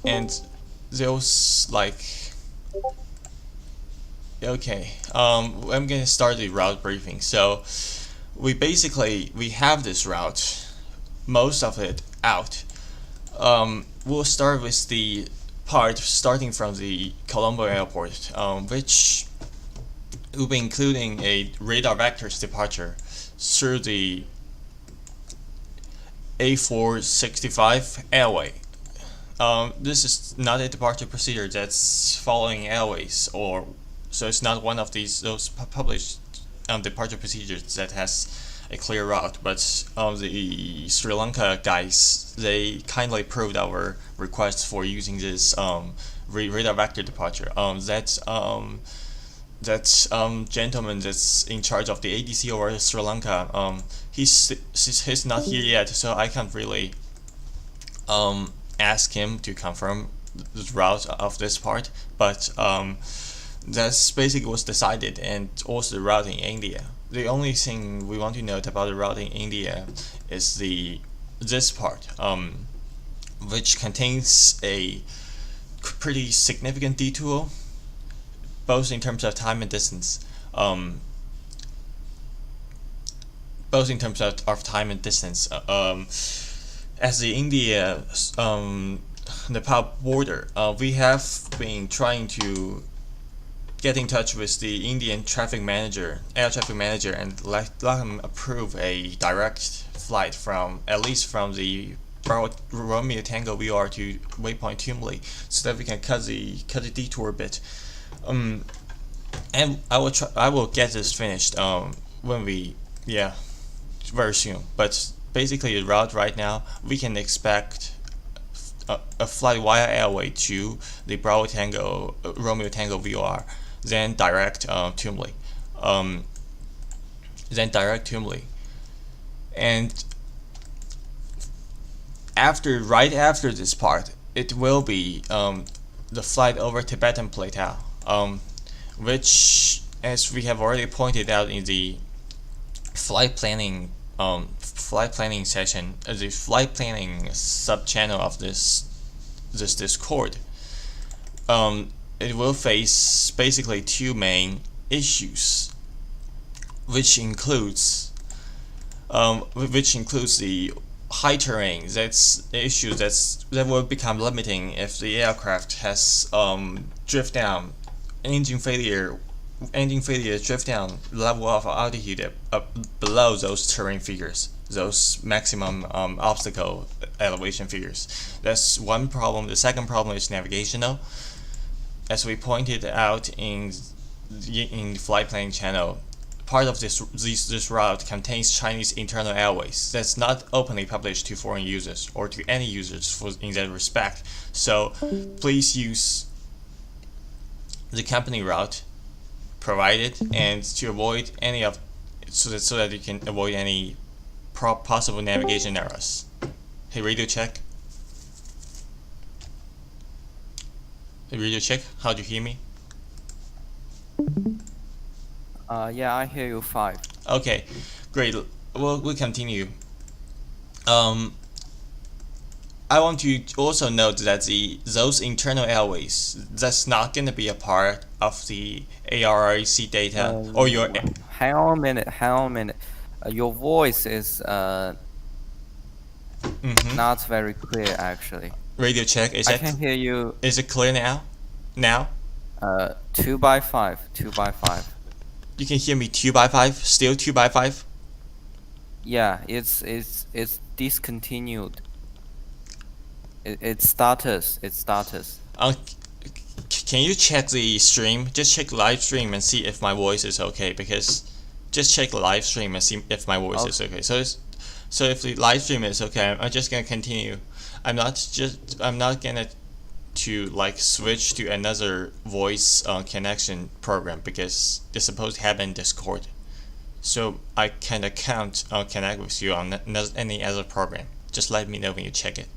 and those like okay. I'm gonna start the route briefing. So we have this route, most of it out. We'll start with the part starting from the Colombo Airport, which will be including a radar vector's departure through the A465 airway. This is not a departure procedure that's following airways, or so it's not one of those published departure procedures that has a clear route. But the Sri Lanka guys, they kindly approved our request for using this radar vector departure. That gentleman that's in charge of the ADC over Sri Lanka, he's not here yet, so I can't really ask him to confirm the route of this part, but that's basically what's decided, and also the route in India. The only thing we want to note about the route in India is this part, which contains a pretty significant detour, both in terms of time and distance. Both in terms of time and distance. As the India Nepal border, we have been trying to get in touch with the Indian air traffic manager, and let him approve a direct flight from at least from the Romeo Tango VR to waypoint Tumli, so that we can cut the detour a bit. And I will get this finished very soon. But basically, the route right now, we can expect a flight via airway to the Bravo Tango Romeo Tango VR, then direct Tumli, and right after this part, it will be the flight over Tibetan Plateau, which, as we have already pointed out in the flight planning session, the flight planning sub channel of this Discord, it will face basically two main issues, which includes the high terrain. That's the issue that will become limiting if the aircraft has drift down, engine failure drift down level of altitude below those terrain figures, those maximum obstacle elevation figures. That's one problem. The second problem is navigational. As we pointed out in the flight planning channel, part of this route contains Chinese internal airways that's not openly published to foreign users or to any users in that respect. So please use the company route provided, and to avoid so that you can avoid any possible navigation errors. Hey, radio check. How do you hear me? Yeah, I hear you fine. Okay, great. We'll continue. I want to also note that those internal airways, that's not going to be a part of the ARRC data or your. Hang on a minute. Your voice is not very clear, actually. Radio check. I can hear you. Is it clear now? 2x5. You can hear me 2x5. Still 2x5. Yeah, it's discontinued. It's status. Can you check the stream? Just check live stream and see if my voice is okay. Because just check live stream and see if my voice is okay. So if the live stream is okay, I'm just gonna continue. I'm not gonna like switch to another voice connection program, because it's supposed to happen in Discord. So I kinda can't connect with you on any other program. Just let me know when you check it.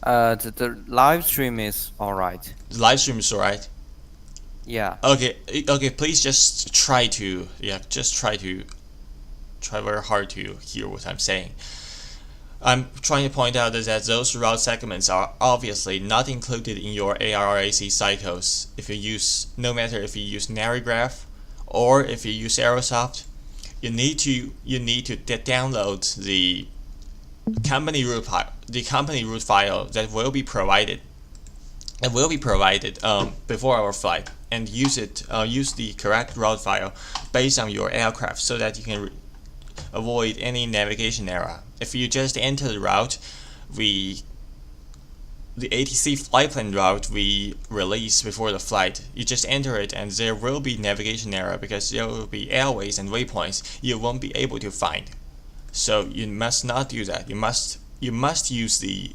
The live stream is alright. The live stream is alright. Yeah. Okay. Please just try to try very hard to hear what I'm saying. I'm trying to point out that those route segments are obviously not included in your ARRAC cycles. No matter if you use Narigraph or if you use Aerosoft, you need to download the company root file that will be provided before our flight, and use the correct route file based on your aircraft so that you can avoid any navigation error. If you just enter the route, the ATC flight plan route we release before the flight, you just enter it and there will be navigation error because there will be airways and waypoints you won't be able to find. So you must not do that. You must use the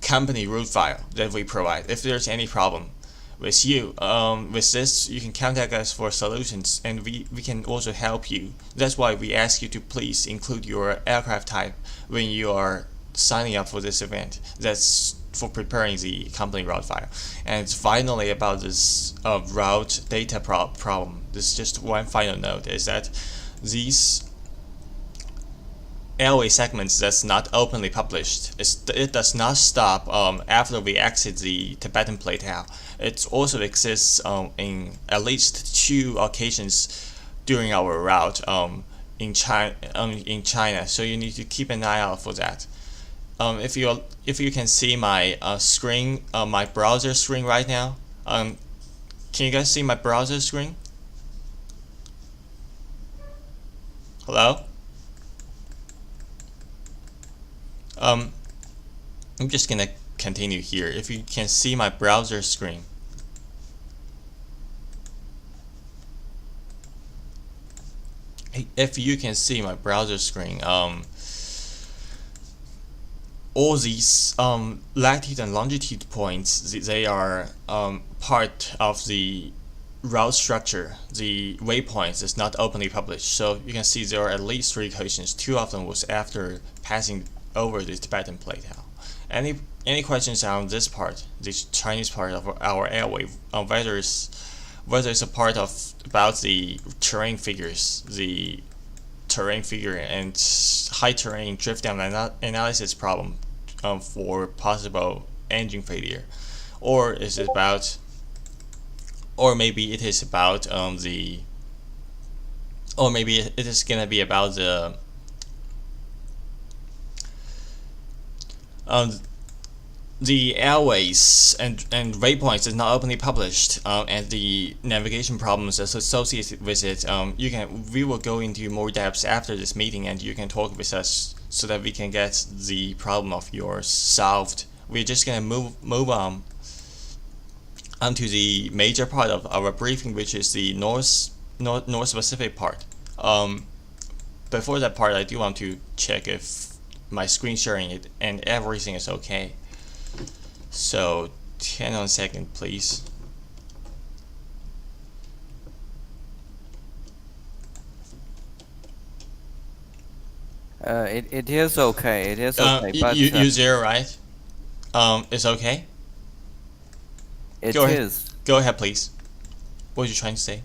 company root file that we provide. If there's any problem with this, you can contact us for solutions, and we can also help you. That's why we ask you to please include your aircraft type when you are signing up for this event. That's for preparing the company route file. And finally, about this route data problem, this is just one final note, is that these airway segments that's not openly published, it does not stop after we exit the Tibetan Plateau. It also exists in at least 2 occasions during our route in China. So you need to keep an eye out for that. If you can see my screen, my browser screen right now, can you guys see my browser screen? Hello? I'm just gonna continue here. If you can see my browser screen. If you can see my browser screen, all these latitude and longitude points, they are part of the route structure. The waypoints is not openly published, so you can see there are at least 3 occasions. 2 of them was after passing over the Tibetan Plateau. Any questions on this part, this Chinese part of our airway, whether it's a part of about the terrain figures, the terrain figure and high terrain drift down analysis problem for possible engine failure, or is it about, or maybe it is about or maybe it is gonna be about the airways and waypoints is not openly published, and the navigation problems associated with it. We will go into more depth after this meeting, and you can talk with us so that we can get the problem of yours solved. We're just gonna move on onto the major part of our briefing, which is the North Pacific part. Before that part, I do want to check if my screen sharing and everything is okay. So 10 on second, please. It is okay. It is okay. But you zero, right? It's okay. It Go is. ahead. Go ahead, please. What were you trying to say?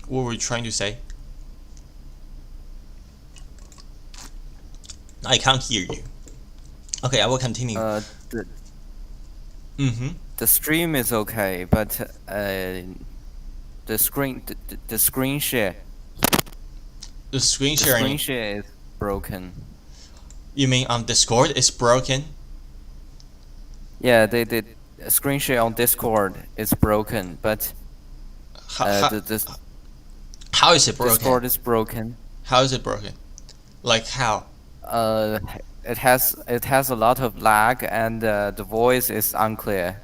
What were you trying to say? I can't hear you. Okay, I will continue. The stream is okay, but the screen share. The screen sharing. The screen share is broken. You mean on Discord is broken? Yeah, the screen share on Discord is broken, but How is it broken? Discord is broken. How is it broken? Like how? It has a lot of lag, and the voice is unclear.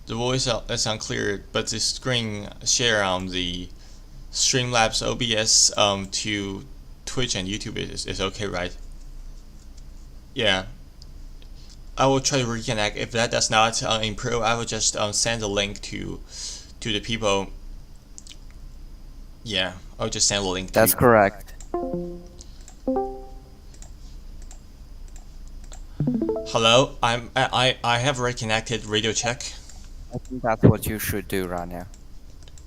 The voice is unclear, but the screen share on the Streamlabs OBS to Twitch and YouTube is okay, right? Yeah. I will try to reconnect. If that does not improve, I will just send a link to the people. Yeah, I'll just send a link. That's correct. Hello, I have reconnected. Radio check. I think that's what you should do right now.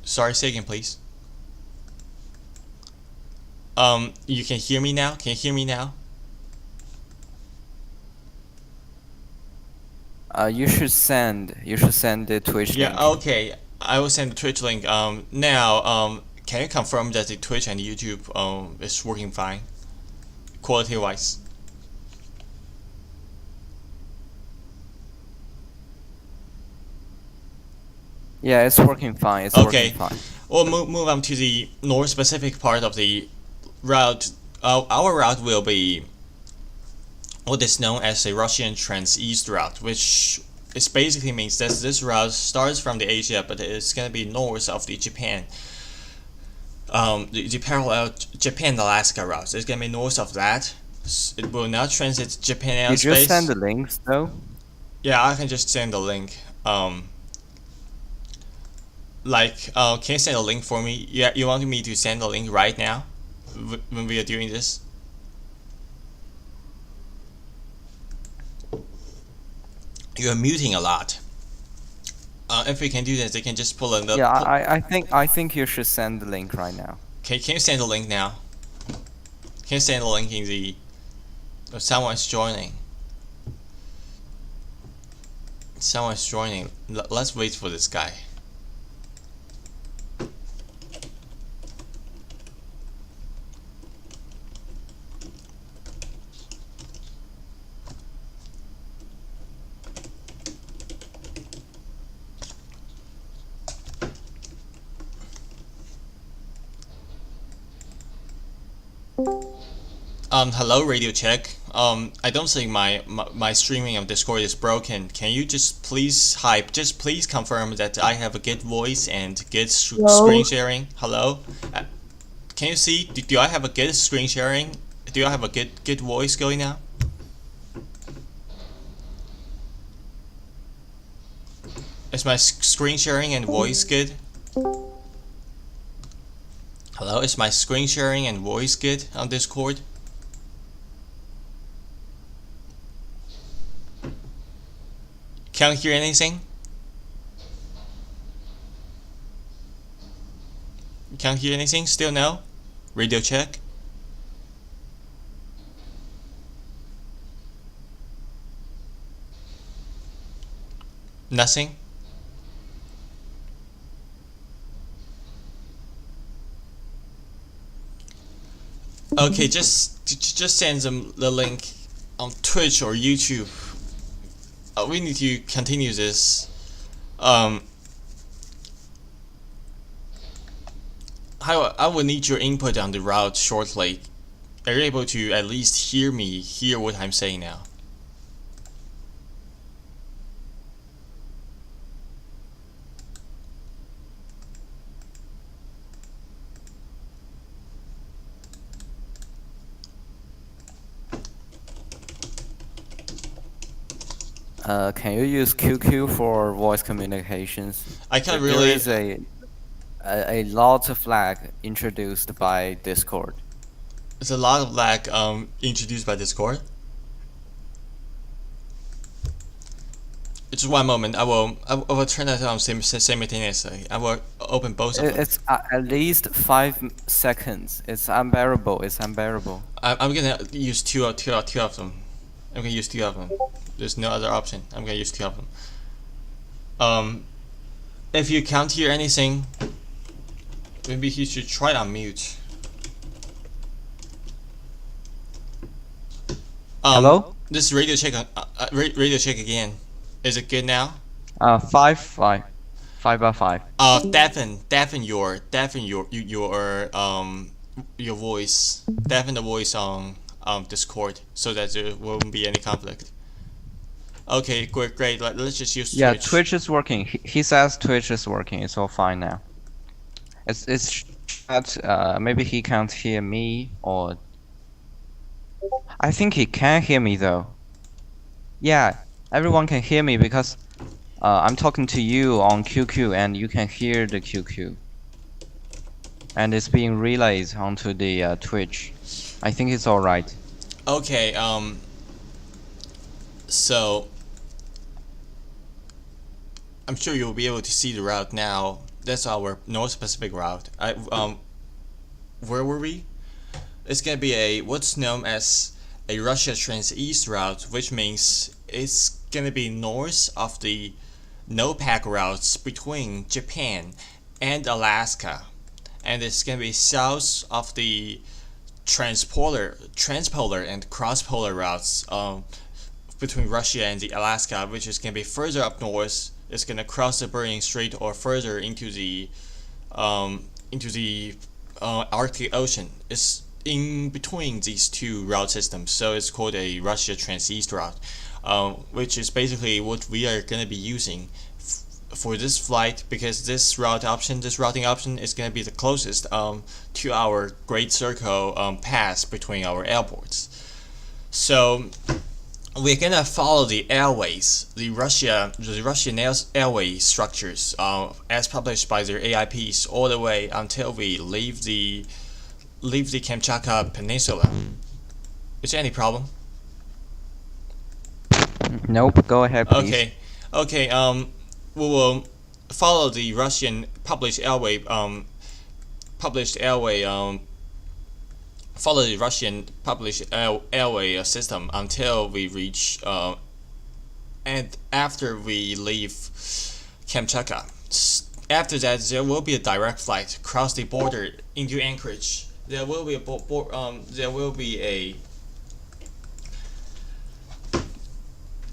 Sorry, say again, please. You can hear me now? Can you hear me now? You should send the Twitch Yeah, link. okay. I will send the Twitch link. Now, can you confirm that the Twitch and YouTube is working fine, quality wise? Yeah, it's working fine. It's working Okay. fine. We'll move on to the North Pacific part of the route. Our route will be what is known as a Russian Trans-East route, which is basically means that this route starts from the Asia, but it's gonna be north of the Japan. The parallel Japan-Alaska route. It's gonna be north of that. It will not transit Japan Did you send airspace. the links though? Yeah, I can just send the link. Can you send a link for me? Yeah, you want me to send the link right now when we are doing this? You are muting a lot. If we can do this, they can just pull it up. Yeah, I think you should send the link right now. Can you send the link now? Can you send the link in the? Someone's joining. Someone's joining. Let's wait for this guy. Hello, radio check. I don't think my streaming of Discord is broken. Can you just please please confirm that I have a good voice and good screen sharing? Hello? Can you see? Do I have a good screen sharing? Do I have a good voice going now? Is my screen sharing and voice good? Hello, is my screen sharing and voice good on Discord? Can't hear anything? Can't hear anything? Still no? Radio check? Nothing? Okay, just send them the link on Twitch or YouTube. We need to continue this. I will need your input on the route shortly. Are you able to at least hear what I'm saying now? Can you use QQ for voice communications? I can't There really. is a lot of lag introduced by Discord. There's a lot of lag introduced by Discord. Just one moment. I will turn that on simultaneously. I will open both of them. It's at least 5 seconds. It's unbearable. It's unbearable. I'm gonna use two of them. I'm gonna use two of them. There's no other option. I'm gonna use two of them. If you can't hear anything, maybe you should try to unmute. Hello? This is radio check. Radio check again. Is it good now? 5 by 5. Deafen your voice. Deafen the voice on Discord so that there won't be any conflict. Okay, great. Let's just use Twitch. Yeah, Twitch is working. He says Twitch is working. It's all fine now. It's that maybe he can't hear me, or I think he can hear me though. Yeah, everyone can hear me because I'm talking to you on QQ and you can hear the QQ. And it's being relayed onto the Twitch. I think it's alright. Okay, so I'm sure you'll be able to see the route now. That's our North Pacific route. Where were we? It's gonna be a what's known as a Russia Trans-East route, which means it's gonna be north of the NOPAC routes between Japan and Alaska, and it's gonna be south of the transpolar and cross-polar routes between Russia and the Alaska, which is gonna be further up north. It's gonna cross the Bering Strait or further into the Arctic Ocean. It's in between these two route systems, so it's called a Russia Trans-East route, which is basically what we are going to be using for this flight, because this routing option is going to be the closest to our Great Circle pass between our airports. So we're going to follow the airways, the Russian airway structures as published by their AIPs all the way until we leave the Kamchatka Peninsula. Is there any problem? Nope. Go ahead, please. Okay. We will follow the Russian published airway system until we reach and after we leave Kamchatka. After that, there will be a direct flight across the border into Anchorage. There will be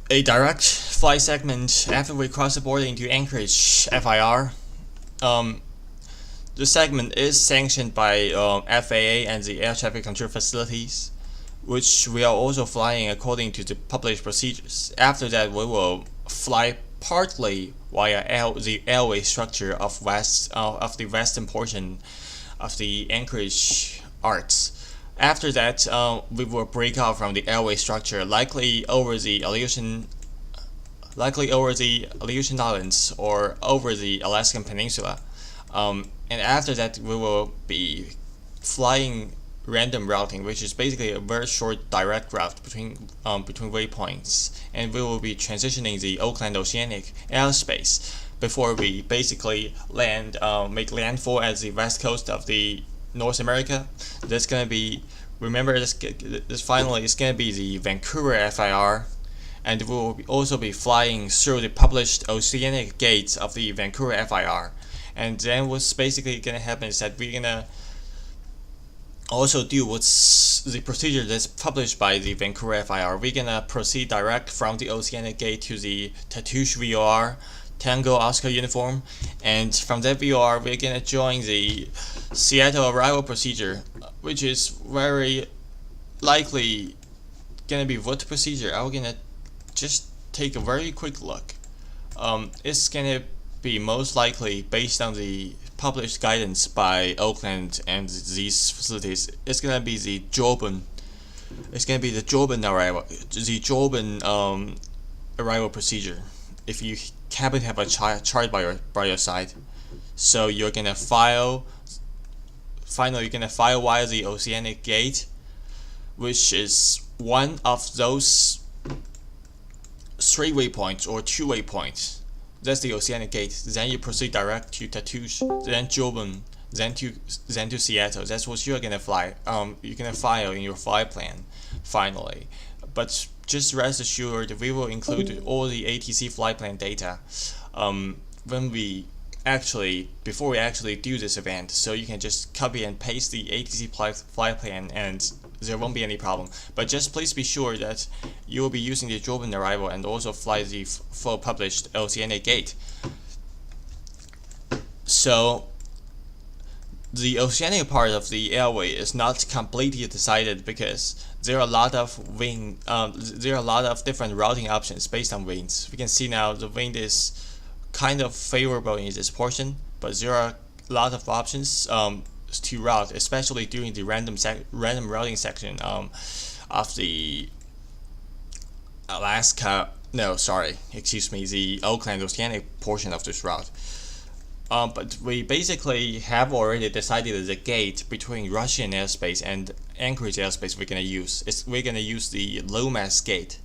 a direct flight segment after we cross the border into Anchorage, FIR. The segment is sanctioned by FAA and the air traffic control facilities, which we are also flying according to the published procedures. After that, we will fly partly via the airway structure of the western portion of the Anchorage arcs. After that, we will break out from the airway structure, likely over the Aleutian Islands or over the Alaskan Peninsula. And after that, we will be flying random routing, which is basically a very short direct route between waypoints, and we will be transitioning the Oakland Oceanic airspace before we basically make landfall at the west coast of the North America. That's gonna be, remember this finally is gonna be the Vancouver FIR, and we will also be flying through the published oceanic gates of the Vancouver FIR. And then what's basically gonna happen is that we're gonna also do what's the procedure that's published by the Vancouver FIR. We're gonna proceed direct from the oceanic gate to the Tatoosh VOR, Tango Oscar uniform, and from that VOR we're gonna join the Seattle arrival procedure, which is very likely gonna be what procedure? I'm gonna just take a very quick look. It's gonna be most likely based on the published guidance by Oakland and these facilities. It's gonna be the Joburn. It's gonna be the Joburn arrival procedure. If you happen to have a chart by your side, so you're gonna file. Finally, you're gonna file via the oceanic gate, which is one of those 3 waypoints or 2 waypoints. That's the oceanic gate. Then you proceed direct to Tatoosh, then Joburn, then to Seattle. That's what you're gonna fly. You're gonna file in your flight plan, finally. But just rest assured, we will include all the ATC flight plan data before we actually do this event. So you can just copy and paste the ATC flight plan, and there won't be any problem. But just please be sure that you will be using the Joburn arrival and also fly the full published oceanic gate. So the oceanic part of the airway is not completely decided because there are a lot of different routing options based on winds. We can see now the wind is kind of favorable in this portion, but there are a lot of options to route, especially during the random routing section of the the Oakland Oceanic portion of this route. But we basically have already decided the gate between Russian airspace and Anchorage airspace we're gonna use. We're gonna use the Lomas gate.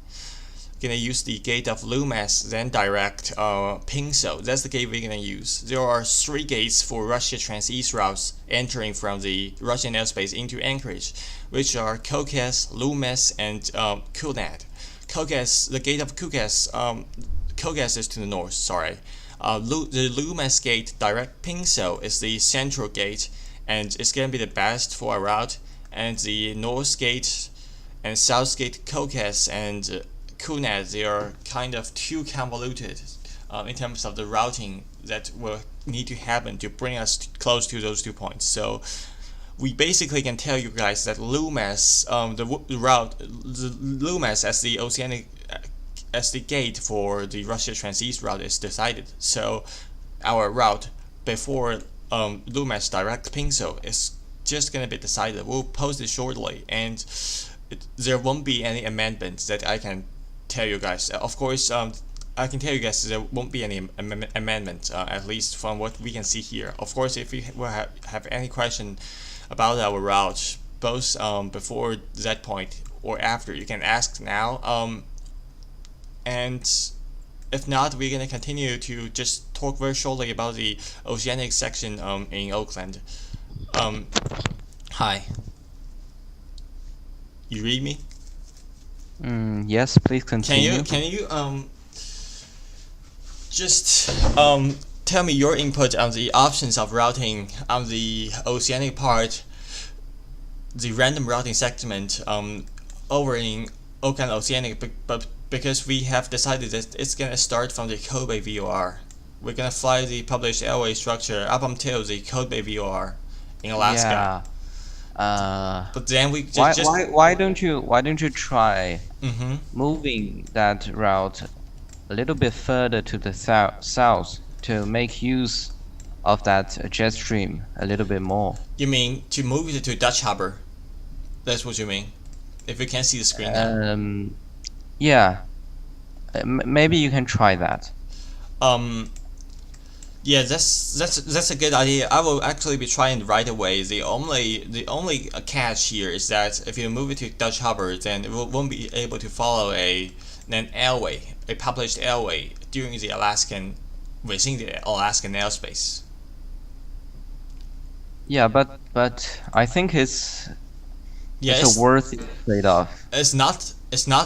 gonna use the gate of Loomis, then direct Pinso. That's the gate we're gonna use. There are 3 gates for Russia Trans-East routes entering from the Russian airspace into Anchorage, which are Kaukas, Loomis, and Kunad. Kaukas, the gate of Kaukas, Kaukas is to the north. Sorry. The Loomis gate direct Pinso is the central gate, and it's gonna be the best for our route. And the north gate and south gate Kaukas and Kunad, they are kind of too convoluted in terms of the routing that will need to happen to bring us close to those 2 points. So we basically can tell you guys that Loomis, the Loomis as the oceanic as the gate for the Russia Trans-East route is decided. So our route before Loomis direct Pinso is just gonna be decided. We'll post it shortly, and there won't be any amendments that I can tell you guys. Of course, I can tell you guys there won't be any amendment, at least from what we can see here. Of course, if you will have any question about our route, both before that point or after, you can ask now. And if not, we're gonna continue to just talk very shortly about the oceanic section in Oakland. Hi. You read me? Yes, please continue. Can you just tell me your input on the options of routing on the oceanic part, the random routing segment over in Oakland Oceanic, but because we have decided that it's gonna start from the Kobe VOR. We're gonna fly the published airway structure up until the Kobe VOR in Alaska. Yeah. But then we why don't you try Mm-hmm. moving that route a little bit further to the south to make use of that jet stream a little bit more? You mean to move it to Dutch Harbor? That's what you mean? If you can see the screen now. Yeah. Maybe you can try that. Yeah, that's a good idea. I will actually be trying right away. The only catch here is that if you move it to Dutch Harbor, then it won't be able to follow an airway, a published airway during the within the Alaskan airspace. Yeah, but I think it's a worthy trade-off. It's not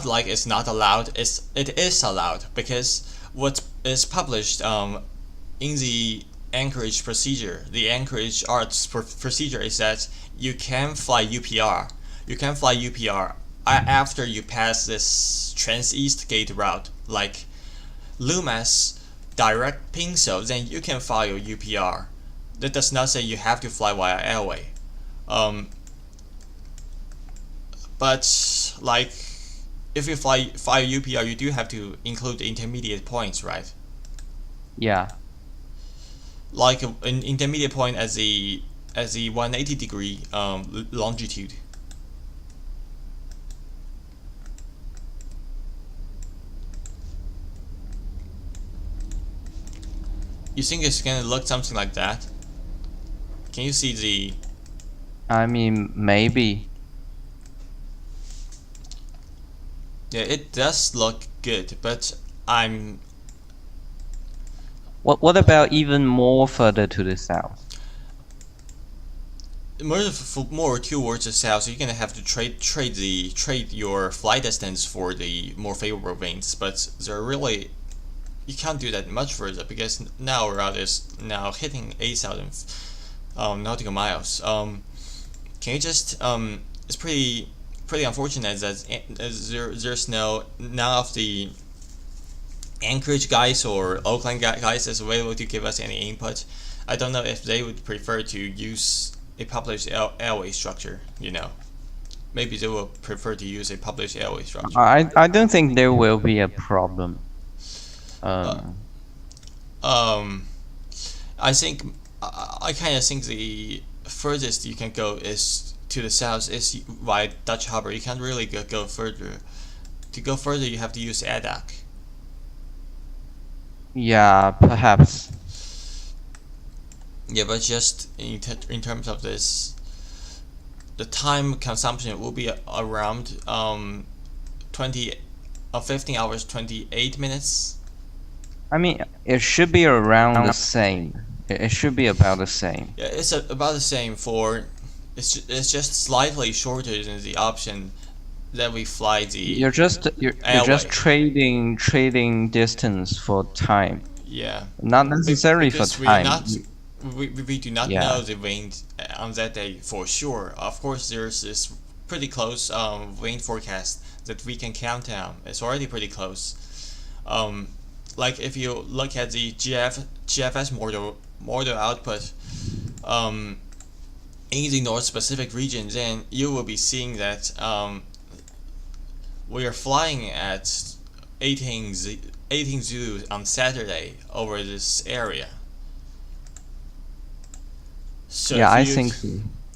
like it's not allowed. It is allowed, because what is published in the Anchorage procedure, the Anchorage ARTS procedure, is that you can fly UPR. You can fly UPR after you pass this Trans-East Gate route, like Loomis, direct Pinso, then you can fly your UPR. That does not say you have to fly via airway. But like, if you fly UPR, you do have to include intermediate points, right? Yeah. Like an intermediate point as the 180 degree longitude. You think it's gonna look something like that? Can you see the? I mean, maybe. Yeah, it does look good, but I'm. What about even more further to the south? More towards the south, so you're gonna have to trade your flight distance for the more favorable winds, but they're really, you can't do that much further, because now our route is now hitting 8,000 nautical miles. Can you just it's pretty unfortunate that there's none of the Anchorage guys or Oakland guys is available to give us any input. I don't know if they would prefer to use a published airway structure. Maybe they will prefer to use a published airway structure. I don't think there will be a problem. I kind of think the furthest you can go is to the south is via Dutch Harbor. You can't really go further. To go further, you have to use ADAC. Yeah, perhaps. Yeah, but just in terms of this, the time consumption will be around 20 15 hours 28 minutes. I mean, it should be around the same. It should be about the same. Yeah, it's about the same for. It's just slightly shorter than the option that we fly the You're just airway. trading distance for time, Yeah, not necessarily for because we are time. not. We do not Yeah. know the wind on that day for sure. Of course, there's this pretty close wind forecast that we can count down. It's already pretty close. Um, like if you look at the GFS model output in the North Pacific region, then you will be seeing that we are flying at 18 Zulu on Saturday over this area. So Yeah, if I you think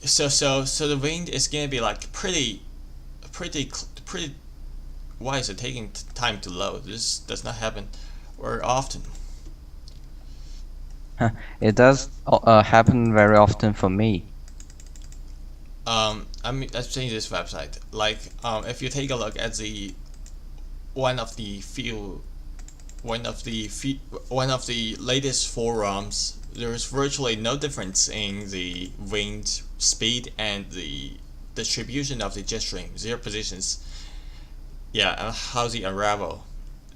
so. so the wind is gonna be like pretty. Why is it taking time to load? This does not happen very often. It does happen very often for me. I'm saying this website. Like, if you take a look at the one of the few, one of the one of the latest forums, there is virtually no difference in the wind speed and the distribution of the jet stream. Their positions, yeah, and how they unravel.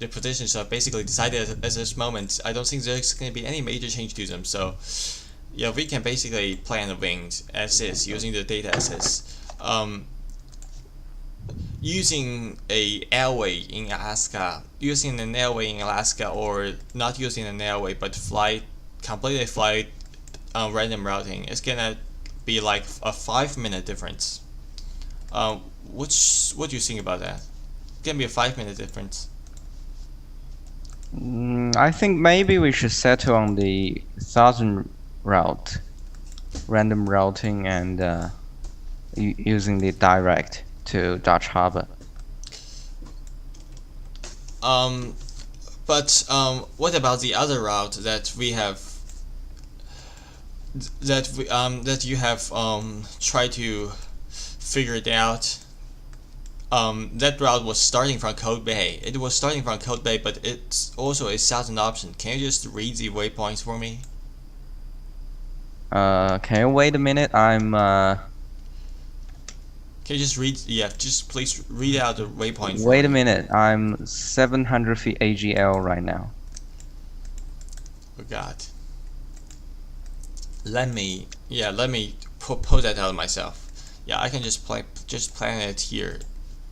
The positions are basically decided at this moment. I don't think there's going to be any major change to them. So, yeah, we can basically plan the wind as is using the data as is. Using a airway in Alaska, using an airway in Alaska, or not using an airway but completely fly random routing, it's gonna be like a 5 minute difference. What do you think about that? It's gonna be a 5 minute difference. I think maybe we should settle on the southern route, random routing, and using the direct to Dutch Harbor. But what about the other route that we have that you have tried to figure it out? That route was starting from Code Bay. It was starting from Code Bay, but it's also a southern option. Can you just read the waypoints for me? Can you wait a minute? Can you just read? Yeah, just please read out the waypoint for Wait a me. minute. I'm 700 feet AGL right now. Oh God. Let me pull that out myself. Yeah, I can just plan it here.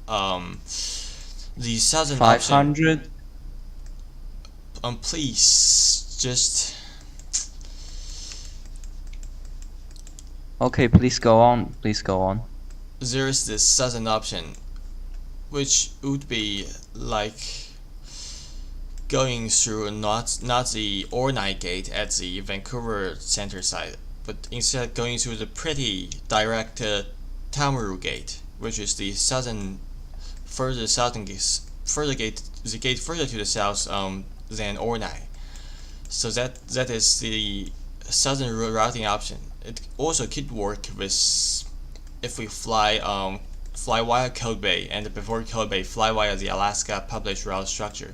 The southern option. 500. Please just. Okay, please go on. Please go on. There's this southern option, which would be like going through not the Ornai gate at the Vancouver center side, but instead going through the pretty direct Tamaru gate, which is the the gate further to the south than Ornai. So that is the southern routing option. It also could work with if we fly via Code Bay, and before Code Bay fly via the Alaska published route structure.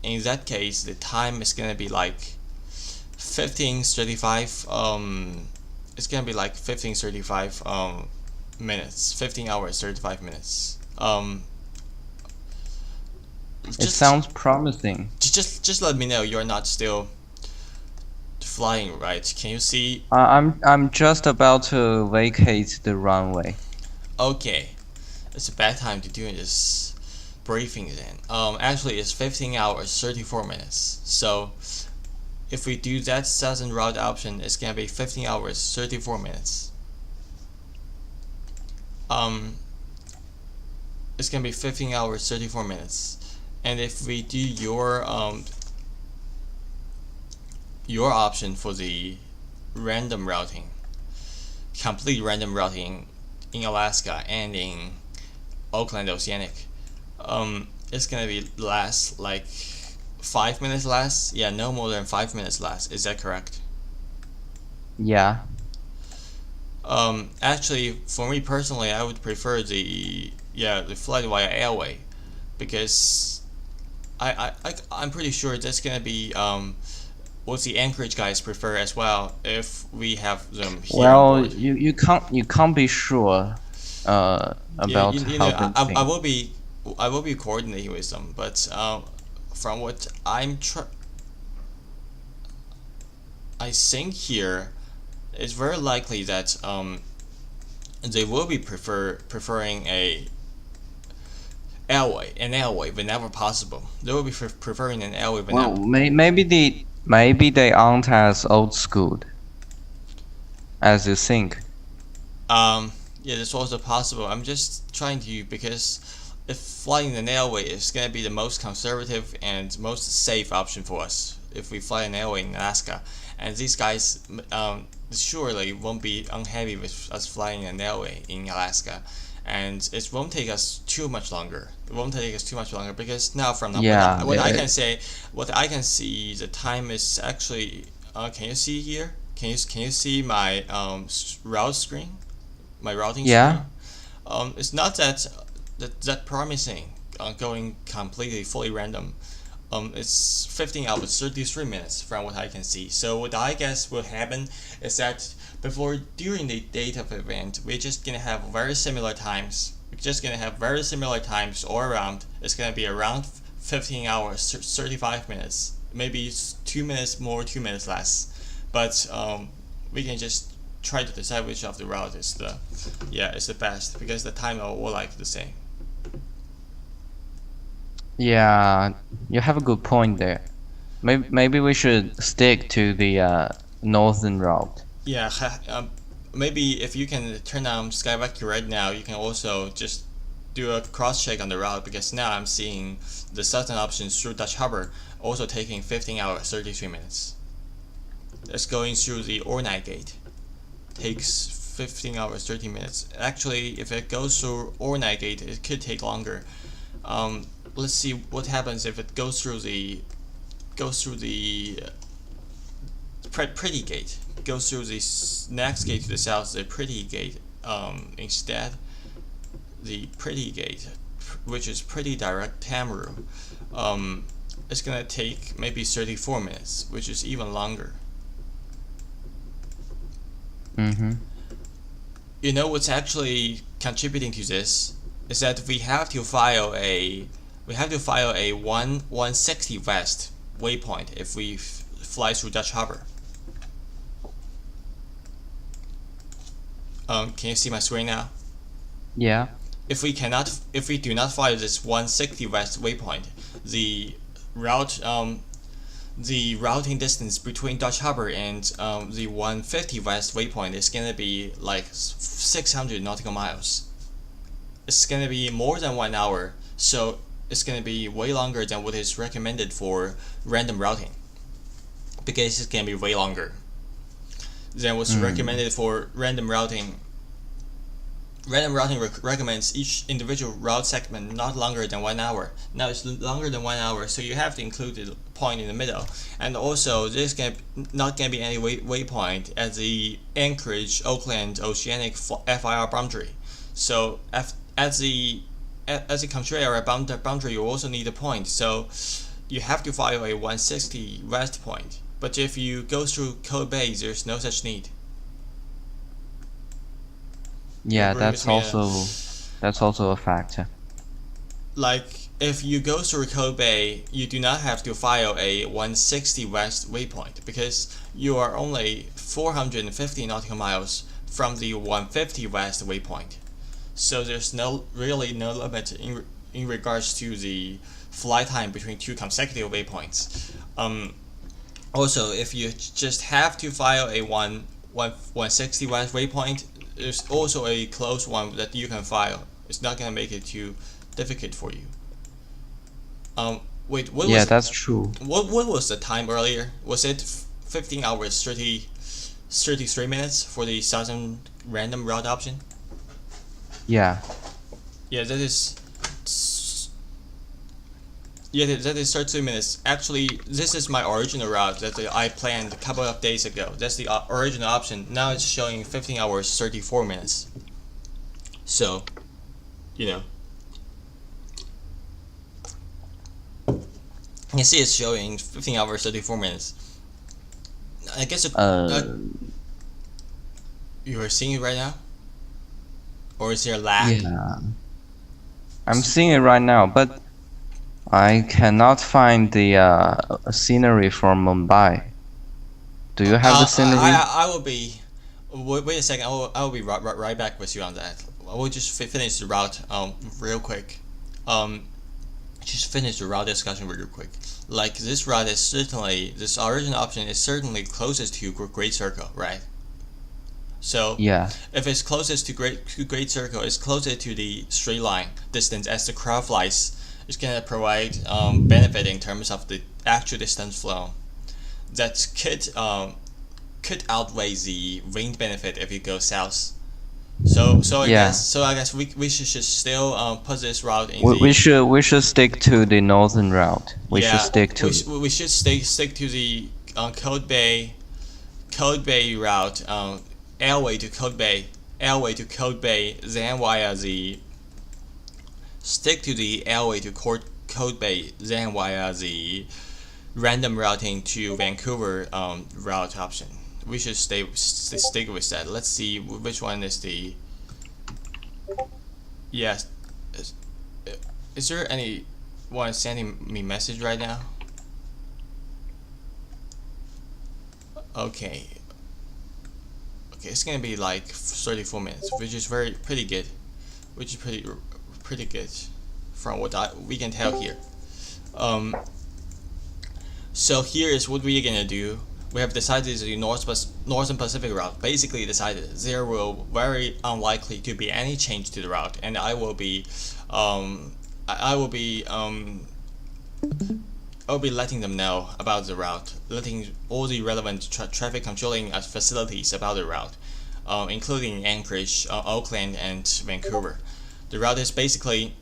In that case, the time is gonna be like 15:35. It's gonna be like 15:35 minutes, 15 hours 35 minutes. It sounds promising. Just let me know you're not still flying, right? Can you see? I'm just about to vacate the runway. Okay, it's a bad time to do this briefing then. Actually, it's 15 hours 34 minutes. So if we do that southern route option, it's gonna be 15 hours 34 minutes. It's gonna be 15 hours 34 minutes. And if we do your option for the random routing, complete random routing in Alaska and in Oakland Oceanic, it's gonna be last like 5 minutes less. Yeah, no more than 5 minutes less. Is that correct? Yeah. Actually, for me personally, I would prefer the flight via airway, because I'm pretty sure that's gonna be what the Anchorage guys prefer as well if we have them here on Well, board. you can't be sure Yeah, about you how know, they I think. will be coordinating with them, but from what I think here, it's very likely that they will be preferring an airway whenever possible. They will be preferring an airway Well, whenever. maybe they aren't as old school as you think. Yeah, that's also possible. I'm just trying to, because if flying an airway is gonna be the most conservative and most safe option for us if we fly an airway in Alaska, and these guys surely won't be unhappy with us flying an airway in Alaska, and it won't take us too much longer. It won't take us too much longer because now from Yeah, what I can see, the time is actually. Can you see here? Can you see my route screen? My routing yeah. screen. It's not that promising. Going completely fully random. It's 15 hours 33 minutes from what I can see. So what I guess will happen is that during the date of the event, we're just gonna have very similar times. We're just gonna have very similar times all around. It's gonna be around 15 hours 35 minutes. Maybe 2 minutes more, 2 minutes less. But we can just try to decide which of the route is the best, because the time are all like the same. Yeah, you have a good point there. Maybe we should stick to the northern route. Yeah, maybe if you can turn on Skywalker right now, you can also just do a cross check on the route, because now I'm seeing the southern option through Dutch Harbor also taking 15 hours 33 minutes. That's going through the Ornai Gate. Takes 15 hours 30 minutes. Actually, if it goes through Ornai Gate, it could take longer. Let's see what happens if it goes through the Pretty Gate. Goes through the next gate to the south, the Pretty Gate. Instead, the Pretty Gate, which is pretty direct Tamaru, it's gonna take maybe 34 minutes, which is even longer. Mm-hmm. You know what's actually contributing to this is that we have to file a 160 west waypoint if we fly through Dutch Harbor. Can you see my screen now? Yeah. If we do not fly this 160 west waypoint, the routing distance between Dutch Harbor and the 150 west waypoint is gonna be like 600 nautical miles. It's gonna be more than 1 hour, so it's gonna be way longer than what is recommended for random routing, because it's gonna be way longer than what's recommended for random routing. Random routing recommends each individual route segment not longer than 1 hour. Now it's longer than 1 hour, so you have to include the point in the middle. And also, there's not gonna be any waypoint at the Anchorage Oakland Oceanic FIR boundary. So as the control area boundary, you also need a point. So you have to file a 160 west point. But if you go through Code Bay, there's no such need. You Yeah, agree with me? that's also a factor. Like, if you go through Code Bay, you do not have to file a 160 west waypoint, because you are only 450 nautical miles from the 150 west waypoint. So there's really no limit in regards to the flight time between two consecutive waypoints. Also, if you just have to file a 160 west waypoint, there's also a close one that you can file. It's not gonna make it too difficult for you. Wait, Yeah, that's true. what was the time earlier? Was it 15 hours 33 minutes for the southern random route option? Yeah. Yeah, that is. Yeah, that is 32 minutes. Actually, this is my original route that I planned a couple of days ago. That's the original option. Now it's showing 15 hours 34 minutes. So, you know. You see it's showing 15 hours 34 minutes. I guess you are seeing it right now, or is there a lag? yeah, I'm seeing it right now, but I cannot find the scenery from Mumbai. Do you have the scenery? I will be. Wait a second. I will be right back with you on that. I will just finish the route real quick. Um, just finish the route discussion real quick. Like this route is certainly this original option is certainly closest to Great Circle, right? So Yeah, if it's closest to Great Circle, it's closer to the straight line distance as the crow flies. It's gonna provide benefit in terms of the actual distance flown. That could outweigh the wind benefit if you go south. yeah. So I guess we should still put this route in We the should stick to the northern route. We should yeah stick to we should stick to the Code Bay route, airway to Code Bay, then via the stick to the airway to Code Bay, then via the random routing to Vancouver route option. We should stick with that. Let's see which one is the yes. Is there anyone sending me message right now? Okay. Okay, it's gonna be like 34 minutes, which is pretty good, which is pretty good from what we can tell here. Um, so here is what we're gonna do. We have decided the Northern Pacific route. Basically decided there will very unlikely to be any change to the route, and I will be I'll be letting them know about the route, letting all the relevant traffic controlling facilities about the route, including Anchorage, Oakland, and Vancouver. The route is basically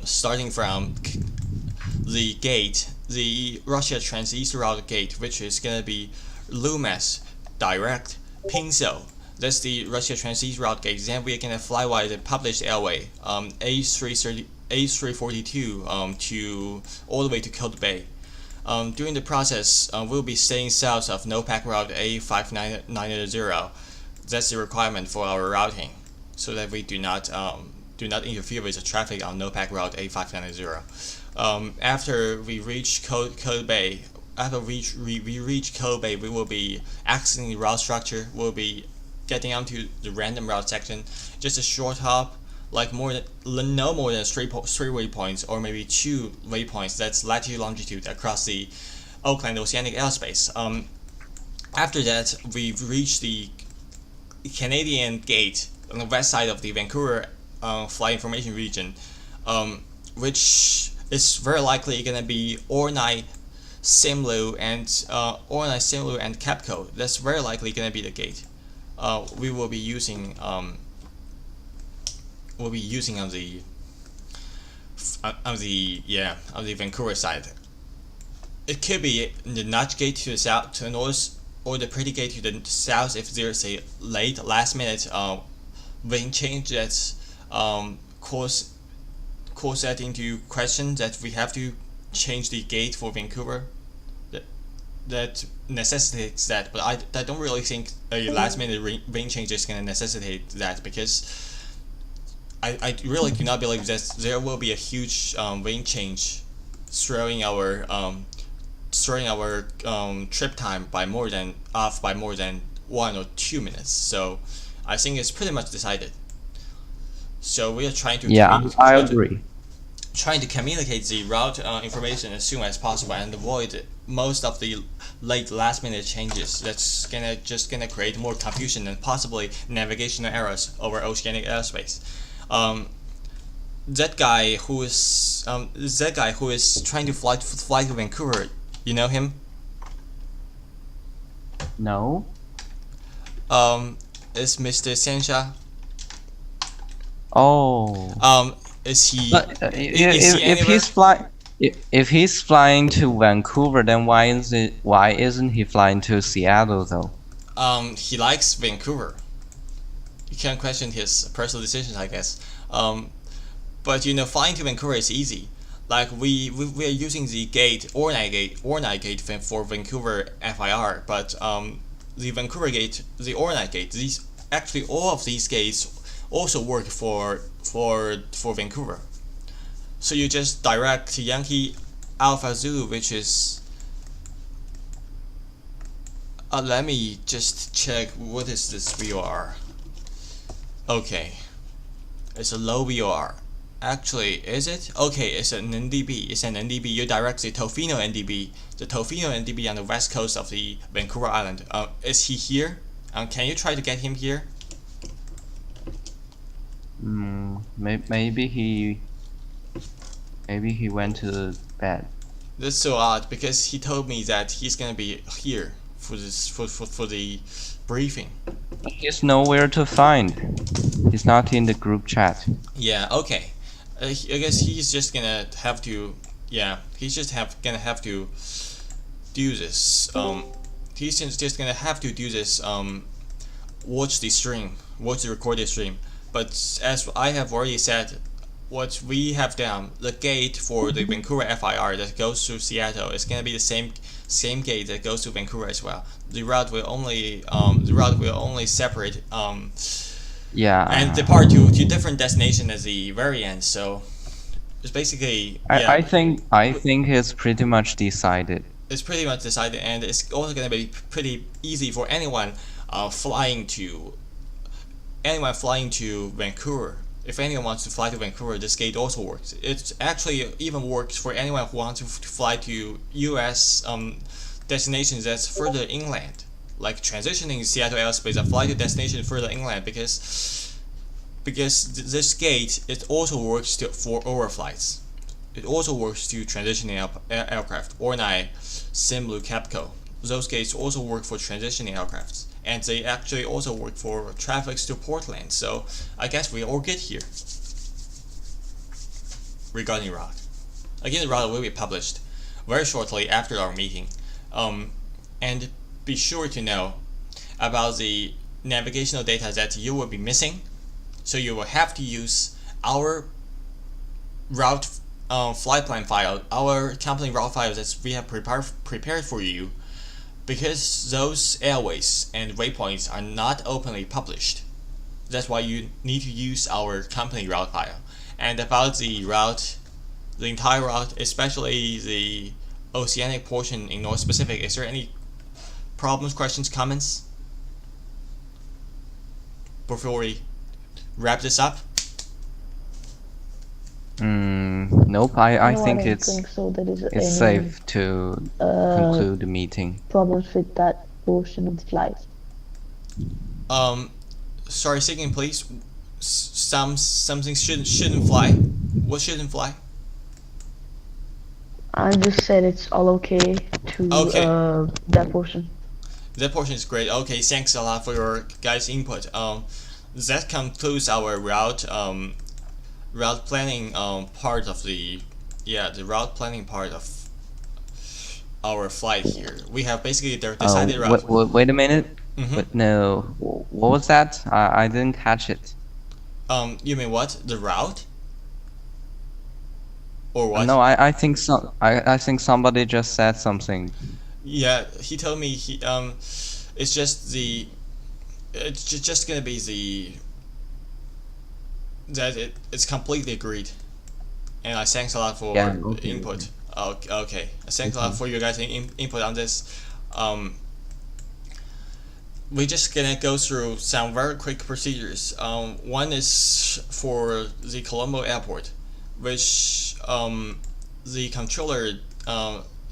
starting from the gate, the Russia Transeast route gate, which is gonna be Loomis, Direct, Pinso. That's the Russia Transeast route gate. Then we're gonna fly via the published airway, A342 to all the way to Code Bay. During the process, we'll be staying south of NOPAC route A5990. That's the requirement for our routing, so that we do not interfere with the traffic on NOPAC route A590. After we reach Code Bay, we reach Code Bay, we will be exiting the route structure. We'll be getting onto the random route section. Just a short hop, like no more than three waypoints or maybe 2 waypoints. That's latitude longitude across the Oakland Oceanic airspace. After that, we reach the Canadian gate on the west side of the Vancouver flight information region, which is very likely gonna be Ornai, Simlu, and Capco. That's very likely gonna be the gate. We will be using on the Vancouver side. It could be the notch gate to the south, to the north, or the pretty gate to the south if there's a last minute wind change that's cause that into question, that we have to change the gate for Vancouver. That necessitates that, but I don't really think a last minute wind change is going to necessitate that, because I really do not believe that there will be a huge wind change throwing our trip time by more than 1 or 2 minutes. So I think it's pretty much decided. So we are trying to I agree. Trying to communicate the route information as soon as possible and avoid most of the last minute changes. That's gonna create more confusion and possibly navigational errors over oceanic airspace. That guy who is trying to fly to Vancouver, you know him? No. It's Mr. Sensha. Oh. Is he? But Is he anywhere? if he's flying to Vancouver, then why isn't he flying to Seattle though? He likes Vancouver. You can't question his personal decisions, I guess. But flying to Vancouver is easy. like we are using the gate Ornite gate for Vancouver FIR, but the Vancouver gate, the Ornite gate, these actually all of these gates also work for Vancouver. So you just direct Yankee Alpha Zulu, which is let me just check what is this VOR. Okay, it's a low VOR. Actually, is it? Okay, it's an NDB. It's an NDB. You direct the Tofino NDB. The Tofino NDB on the west coast of the Vancouver Island. Is he here? Can you try to get him here? Maybe he went to bed. That's so odd because he told me that he's gonna be here for this for the briefing. He's nowhere to find. He's not in the group chat. Yeah. Okay. I guess he's just gonna have to. Yeah. He's just gonna have to do this. He's just gonna have to do this. Watch the recorded stream. But as I have already said, what we have done, the gate for the Vancouver FIR that goes to Seattle is gonna be the same gate that goes to Vancouver as well. The route will only separate Yeah. and depart to different destination at the very end. So it's basically I think it's pretty much decided. It's pretty much decided, and it's also gonna be pretty easy for anyone flying to Vancouver. If anyone wants to fly to Vancouver, this gate also works. It actually even works for anyone who wants to fly to U.S. Destinations that's further inland, like transitioning Seattle airspace and fly to destination further inland, because this gate, it also works for overflights. It also works to transitioning aircraft. Ornai, Simlu, Capco. Those gates also work for transitioning aircrafts, and they actually also work for traffics to Portland. So I guess we all good here. Regarding route, again, the route will be published very shortly after our meeting. And be sure to know about the navigational data that you will be missing. So you will have to use our route flight plan file, our company route file that we have prepared for you, because those airways and waypoints are not openly published. That's why you need to use our company route file. And about the route, the entire route, especially the oceanic portion in North Pacific, is there any problems, questions, comments before we wrap this up? Nope. I No, think I don't it's think so. There is it's any safe to conclude the meeting. problems with that portion of the flight. Sorry, second please. Something shouldn't fly. What shouldn't fly? I just said it's all okay to Okay. that portion. That portion is great. Okay, thanks a lot for your guys' input. That concludes our route planning part of the route planning part of our flight here. We have basically the decided route. Wait a minute. Mhm. But no, what was that? I didn't catch it. You mean what? The route? Or what? No, I think I think somebody just said something. Yeah, he told me it's just gonna be it's completely agreed, and I thanks a lot for Okay. input. Okay, thanks a lot for your guys' input on this. We're just gonna go through some very quick procedures. One is for the Colombo Airport, which the controller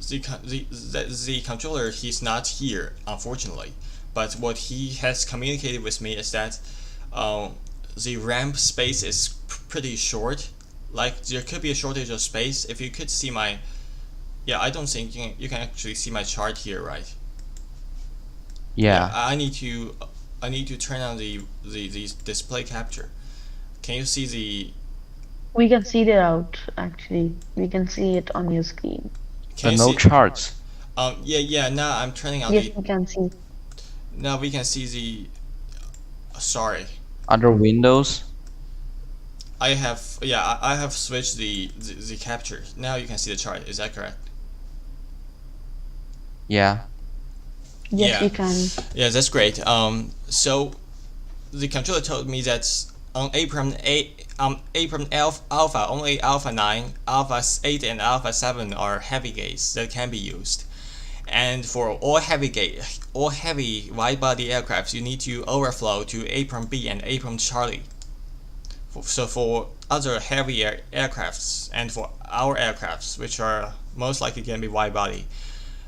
the controller, he's not here, unfortunately. But what he has communicated with me is that the ramp space is pretty short. Like, there could be a shortage of space. If you could see my, I don't think you can actually see my chart here, right? Yeah. I need to turn on the display capture. Can you see the? We can see it out, actually. We can see it on your screen. Can you no see? charts. Now I'm turning on Yes, we can see. Now we can see the. Sorry. Under Windows. I have I have switched the capture. Now you can see the chart. Is that correct? Yeah. Yes, Yeah. we can. Yeah, that's great. So the controller told me that on Abram Alpha only Alpha 9, Alpha 8, and Alpha 7 are heavy gates that can be used. And for all heavy wide-body aircraft, you need to overflow to Abram B and Abram Charlie. So for other heavier aircrafts and for our aircrafts, which are most likely going to be wide-body,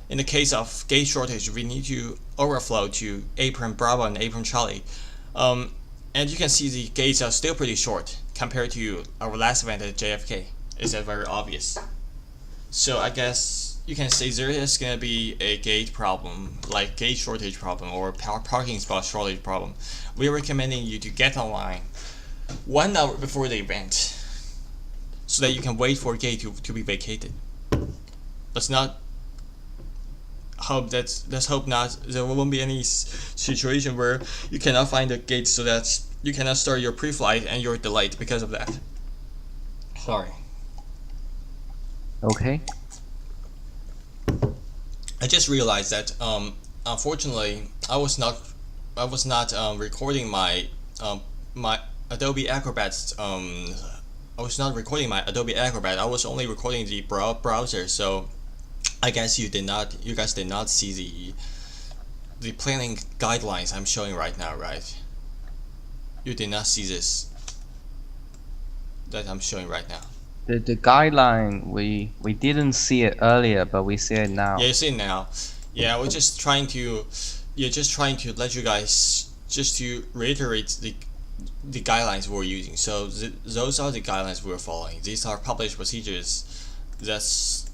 in the case of gate shortage, we need to overflow to Abram Bravo and Abram Charlie. And you can see the gates are still pretty short compared to our last event at JFK. Is that very obvious? So I guess you can say there is going to be a gate problem, like gate shortage problem or parking spot shortage problem. We're recommending you to get online 1 hour before the event so that you can wait for a gate to be vacated. Let's hope not there won't be any situation where you cannot find a gate so that you cannot start your pre-flight and you're delayed because of that. Sorry. Okay. I just realized that unfortunately I was not recording my my Adobe Acrobat. I was not recording my Adobe Acrobat. I was only recording the browser. So I guess you guys did not see the planning guidelines I'm showing right now, right? You did not see this that I'm showing right now. The guideline we didn't see it earlier, but we see it now. Yeah, you see it now. Yeah, we're just trying to let you guys just to reiterate the guidelines we're using. So those are the guidelines we're following. These are published procedures. That's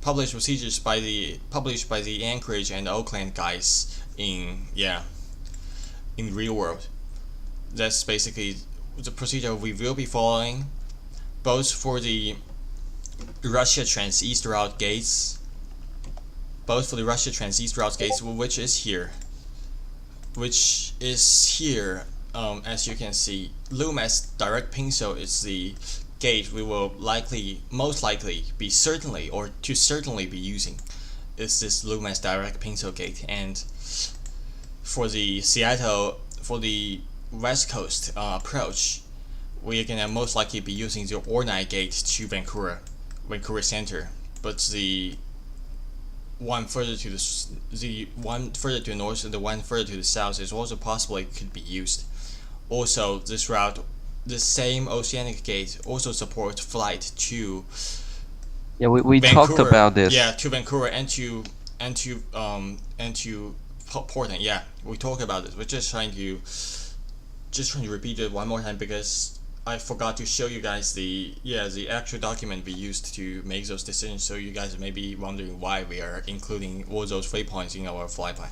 published procedures published by the Anchorage and Oakland guys in real world. That's basically the procedure we will be following, both for the Russia Trans-East route gates, which is here. As you can see, Loomis Direct Pinso is the gate we will certainly be using. Is this Loomis Direct Pinso gate, and for the West Coast approach, we're gonna most likely be using the Ornai gate to Vancouver Center, but the one further to the north and the one further to the south is also possibly could be used. Also, this route, the same Oceanic gate, also supports flight to Yeah, we talked about this. Yeah, to Vancouver and to Portland. Yeah, we talked about this. We're just trying to repeat it one more time because I forgot to show you guys the actual document we used to make those decisions. So you guys may be wondering why we are including all those waypoints in our flight plan.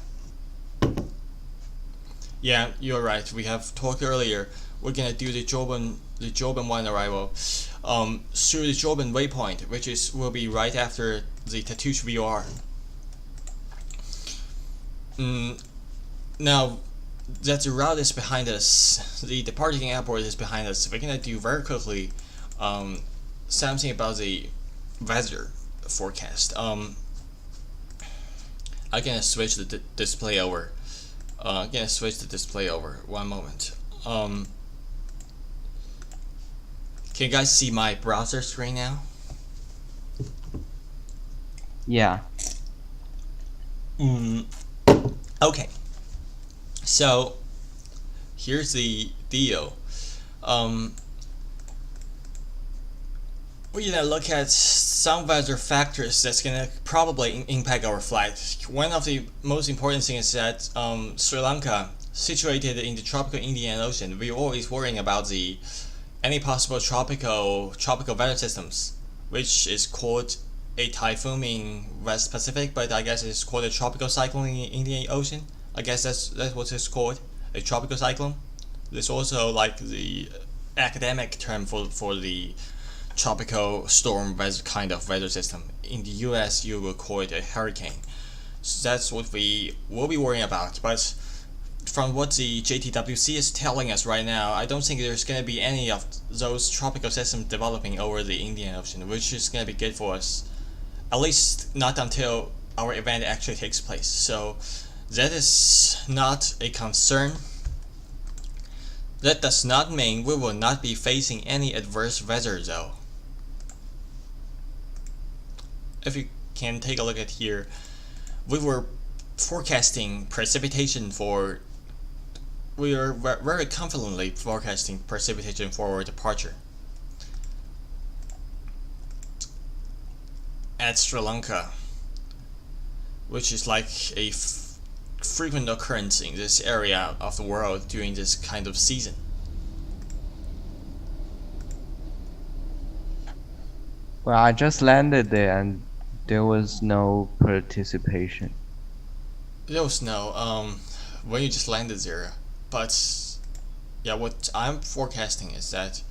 Yeah, you're right. We have talked earlier. We're gonna do the Joburn 1 arrival through the Joburn waypoint, which will be right after the Tatoosh VR. Now that the route is behind us, the departing airport is behind us, we're gonna do very quickly something about the weather forecast. I'm gonna switch the display over. One moment. Can you guys see my browser screen now? Yeah. Okay. So here's the deal. We're gonna look at some weather factors that's gonna probably impact our flight. One of the most important things is that Sri Lanka, situated in the tropical Indian Ocean, we're always worrying about any possible tropical weather systems, which is called a typhoon in West Pacific, but I guess it's called a tropical cyclone in Indian Ocean. I guess that's what it's called, a tropical cyclone. There's also like the academic term for the tropical storm kind of weather system. In the US, you will call it a hurricane. So that's what we will be worrying about. But from what the JTWC is telling us right now, I don't think there's going to be any of those tropical systems developing over the Indian Ocean, which is going to be good for us. At least not until our event actually takes place. So that is not a concern. That does not mean we will not be facing any adverse weather though. If you can take a look at here, we were forecasting precipitation for we are very confidently forecasting precipitation for our departure at Sri Lanka, which is like a frequent occurrence in this area of the world during this kind of season. Well, I just landed there and there was no participation. There was no when you just landed there, but yeah, what I'm forecasting is that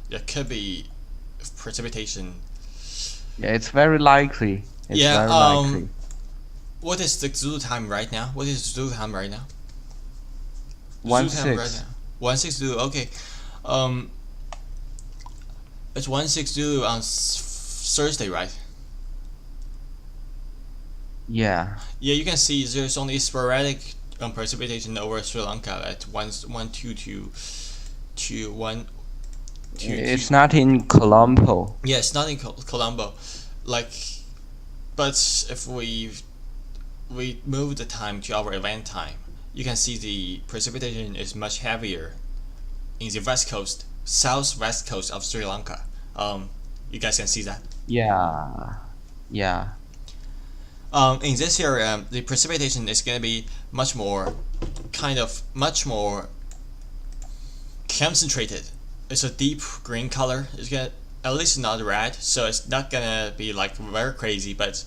there could be precipitation. Yeah, it's very likely. It's Yeah, very likely. What is the Zulu time right now? What is Zulu time right now? 1-6. Zulu time right now. 1-6 Zulu. Okay. It's 1-6 Zulu on Thursday, right? Yeah. Yeah, you can see there's only sporadic precipitation over Sri Lanka at 122 to 1. It's not in Colombo. Yeah, it's not in Colombo, like, but if we move the time to our event time, you can see the precipitation is much heavier in the west coast, southwest coast of Sri Lanka. You guys can see that. Yeah. Yeah. In this area, the precipitation is gonna be much more concentrated. It's a deep green color. It's gonna, at least not red, so it's not gonna be like very crazy, but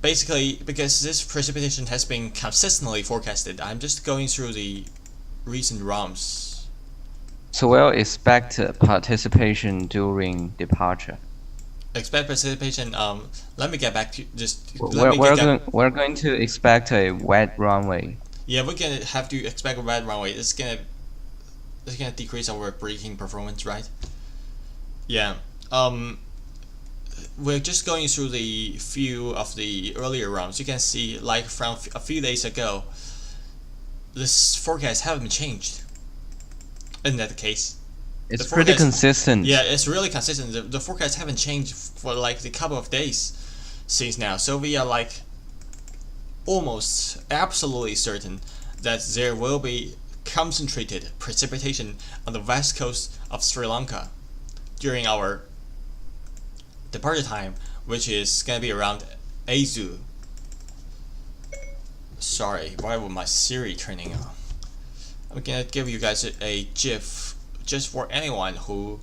basically because this precipitation has been consistently forecasted, I'm just going through the recent ROMs. So we'll expect participation during departure. Expect precipitation. Let me get back to just. We're going to expect a wet runway. Yeah, we're gonna have to expect a wet runway. It's gonna decrease our braking performance, right? Yeah. We're just going through the few of the earlier rounds. You can see, like from a few days ago, this forecast haven't changed. Isn't that the case? It's pretty consistent. Yeah, it's really consistent. The forecast haven't changed for like a couple of days since now. So we are like almost absolutely certain that there will be concentrated precipitation on the west coast of Sri Lanka during our departure time, which is gonna be around Azu. Sorry, why was my Siri turning on? I'm gonna give you guys a GIF just for anyone who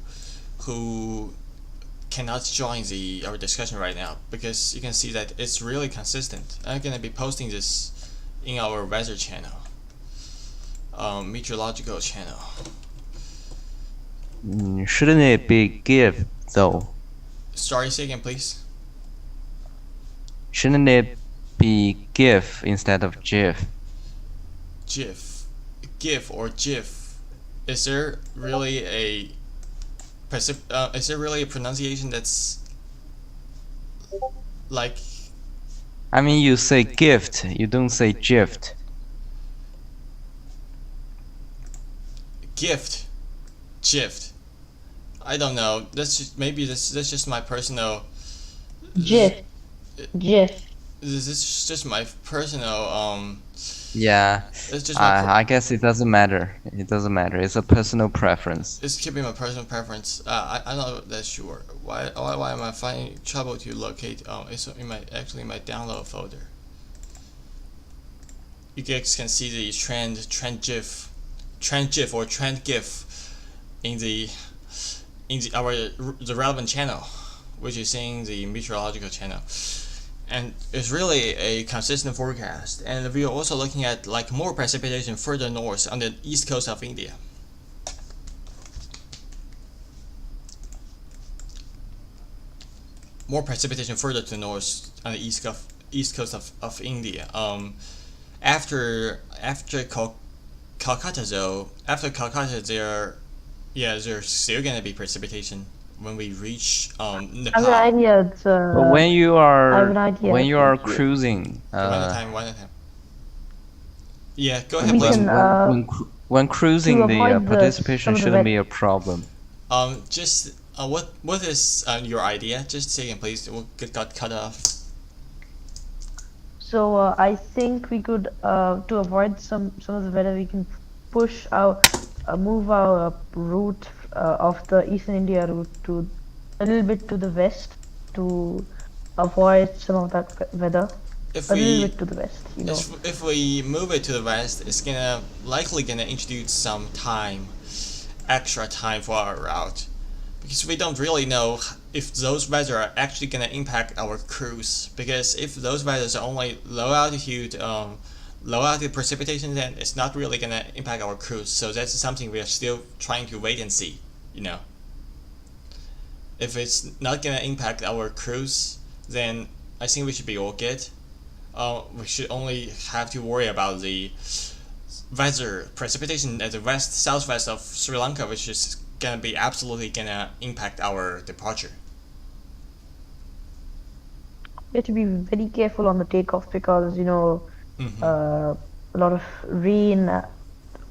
cannot join our discussion right now, because you can see that it's really consistent. I'm gonna be posting this in our weather channel, meteorological channel. Shouldn't it be GIF though? Sorry, say again, please. Shouldn't it be GIF instead of GIF? GIF or GIF. Is there really a pronunciation that's like? I mean, you say gift, you don't say gift. Gift, GIF. I don't know. That's just my personal. GIF. This is just my personal Yeah. It's just my I guess it doesn't matter. It doesn't matter. It's a personal preference. It's keeping my personal preference. I'm not that sure. Why am I finding trouble to locate? It's in my download folder. You guys can see the trend GIF or trend GIF in the relevant channel, which is in the meteorological channel. And it's really a consistent forecast, and we are also looking at like more precipitation further north on the east coast of India. More precipitation further to the north on the east coast of India. after Calcutta though, after Calcutta there's still gonna be precipitation when we reach I have an Nepal. idea. It's But when you I have are an idea. when you are Thank you. cruising, One at a time. Yeah, go ahead, We please. can when cruising, to the avoid some participation of the shouldn't wet. be a problem. Just what is your idea? Just a second, please. It got cut off. So I think we could to avoid some of the weather, we can move our route of the Eastern India route to a little bit to the west to avoid some of that weather. If A little we bit to the west, you know. if we move it to the west, it's likely gonna introduce some extra time for our route, because we don't really know if those weather are actually gonna impact our cruise. Because if those weathers are only low altitude precipitation, then it's not really gonna impact our cruise. So that's something we are still trying to wait and see. You know, if it's not gonna impact our cruise, then I think we should be all good. We should only have to worry about the weather precipitation at the southwest of Sri Lanka, which is gonna be absolutely gonna impact our departure. We have to be very careful on the takeoff because, you know, a lot of rain,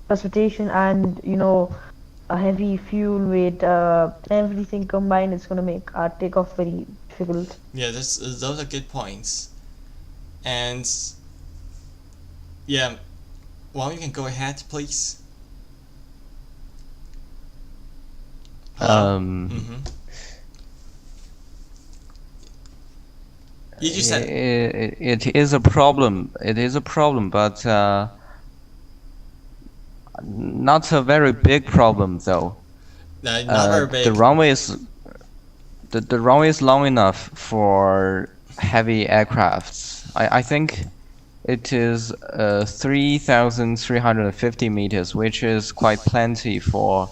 precipitation, and, you know, a heavy fuel weight, everything combined is going to make our takeoff very difficult. Yeah, those are good points. And yeah, well, you can go ahead, please. You just said it is a problem. It is a problem, but not a very big problem though. not very big. The runway is long enough for heavy aircrafts. I think it is 3,350 meters, which is quite plenty for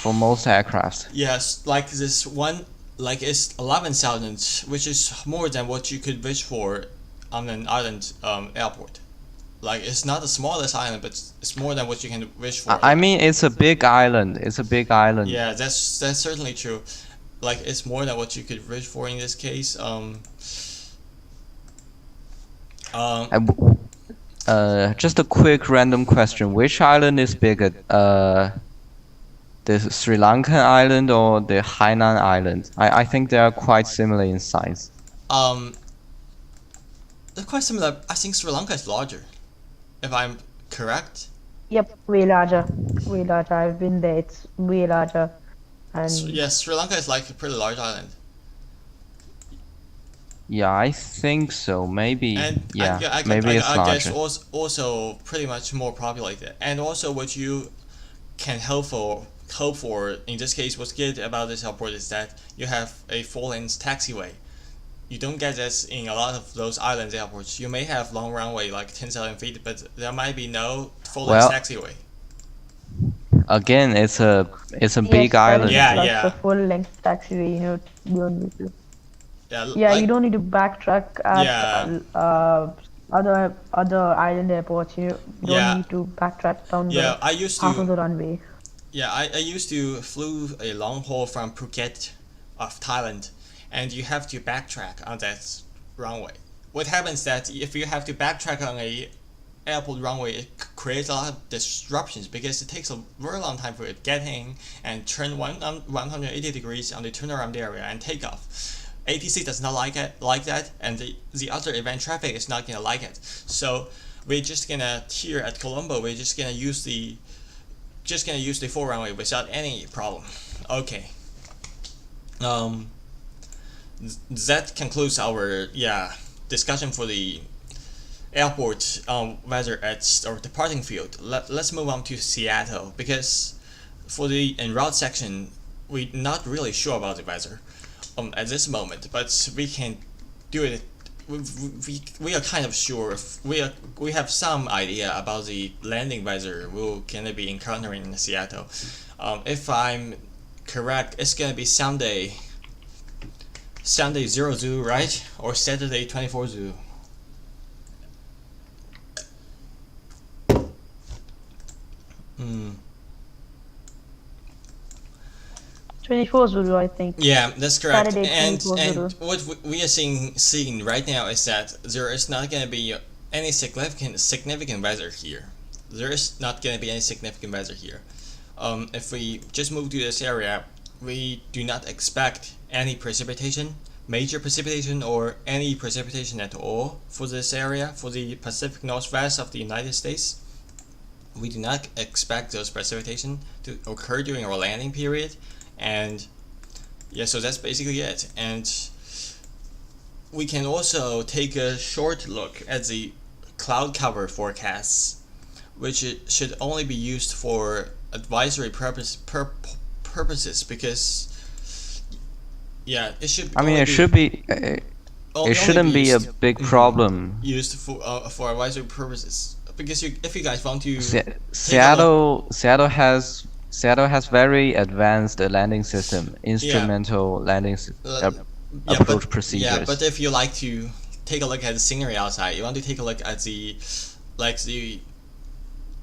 most aircraft. Yes, like this one, like it's 11,000, which is more than what you could wish for on an island airport. Like it's not the smallest island, but it's more than what you can wish for. I mean, it's a big island. It's a big island. Yeah, that's certainly true. Like it's more than what you could wish for in this case. Just a quick random question: which island is bigger, the Sri Lankan island or the Hainan island? I think they are quite similar in size. They're quite similar. I think Sri Lanka is larger, if I'm correct. Yep, way larger. Way larger. I've been there. It's way larger. And Yes, Sri Lanka is like a pretty large island. Yeah, I think so. Maybe. Maybe it's I larger. guess also pretty much more populated. And also what you can hope for in this case, what's good about this airport is that you have a full-length taxiway. You don't get this in a lot of those island airports. You may have long runway like 10,000 feet, but there might be no full-length taxiway. Again, it's a big island. The full-length taxiway, you know, you don't need to. You don't need to backtrack at other island airports. You don't need to backtrack down half of the runway. Yeah, I used to flew a long haul from Phuket of Thailand, and you have to backtrack on that runway. What happens that if you have to backtrack on a airport runway, it creates a lot of disruptions because it takes a very long time for it to get in and turn 180 degrees on the turnaround area and take off. ATC does not like that, and the other event traffic is not gonna like it. So we're just gonna here at Colombo, we're just gonna use the full runway without any problem. Okay. That concludes our discussion for the airport weather at our departing field. Let's move on to Seattle, because for the en route section, we're not really sure about the weather at this moment, but we can do it. We are kind of sure. We have some idea about the landing weather we're gonna be encountering in Seattle. If I'm correct, it's gonna be Sunday 0 Zoo, right? Or Saturday 24 Zoo. Hmm. 24 Zulu, I think. Yeah, that's correct. Saturday, And 24 Zulu. what we are seeing right now is that there is not going to be any significant weather here. There is not going to be any significant weather here. If we just move to this area, we do not expect any precipitation, major precipitation, or any precipitation at all for this area, for the Pacific Northwest of the United States. We do not expect those precipitation to occur during our landing period, and yeah, so that's basically it. And we can also take a short look at the cloud cover forecasts, which should only be used for advisory purposes, because yeah, it should. I mean, only it should be. only It shouldn't be a used- big Mhm. problem. used for advisory purposes, because if you guys want to Seattle has very advanced landing system, instrumental landing approach but procedures. but if you like to take a look at the scenery outside, you want to take a look at the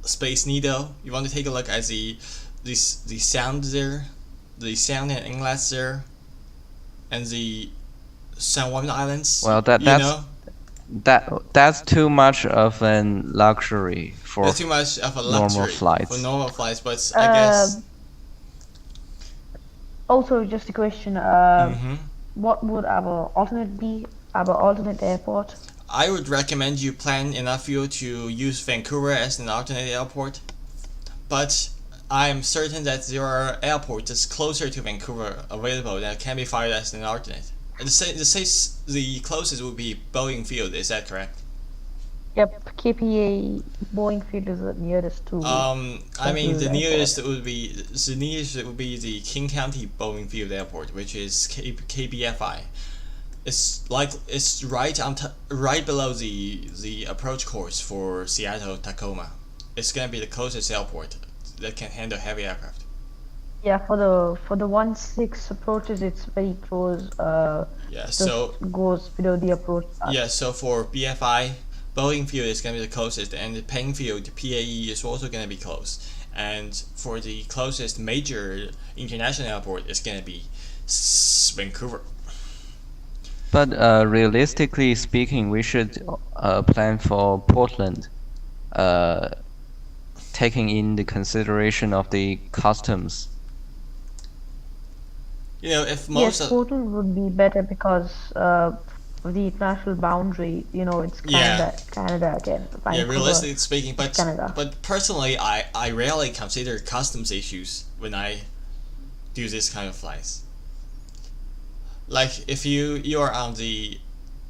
Space Needle, you want to take a look at the sound there, the sound and inlets there, and the San Juan Islands. Well, that's too much of an luxury for That's too much of a normal luxury flights. for normal flights, but I guess. Also, just a question. Mhm. What would our alternate be? Our alternate airport? I would recommend you plan enough fuel to use Vancouver as an alternate airport, but I'm certain that there are airports that's closer to Vancouver available that can be fired as an alternate. The closest would be Boeing Field. Is that correct? Yep, KPA Boeing Field is the nearest to. I mean, the Vancouver nearest would be the King County Boeing Field Airport, which is KBFI. It's right below the approach course for Seattle Tacoma. It's gonna be the closest airport that can handle heavy aircraft. Yeah, for the 1-6 approaches, it's very close. Yeah. Just So goes below the approach. yeah. So for BFI, Boeing Field is gonna be the closest, and the Peng Field PAE is also gonna be close. And for the closest major international airport, it's gonna be Vancouver. But realistically speaking, we should plan for Portland, taking in the consideration of the customs. You know, if Yes, most of Portland would be better because of the international boundary. You know, it's Canada again. yeah, Vancouver, realistically speaking, but Canada. personally, I rarely consider customs issues when I do this kind of flights. Like if you are on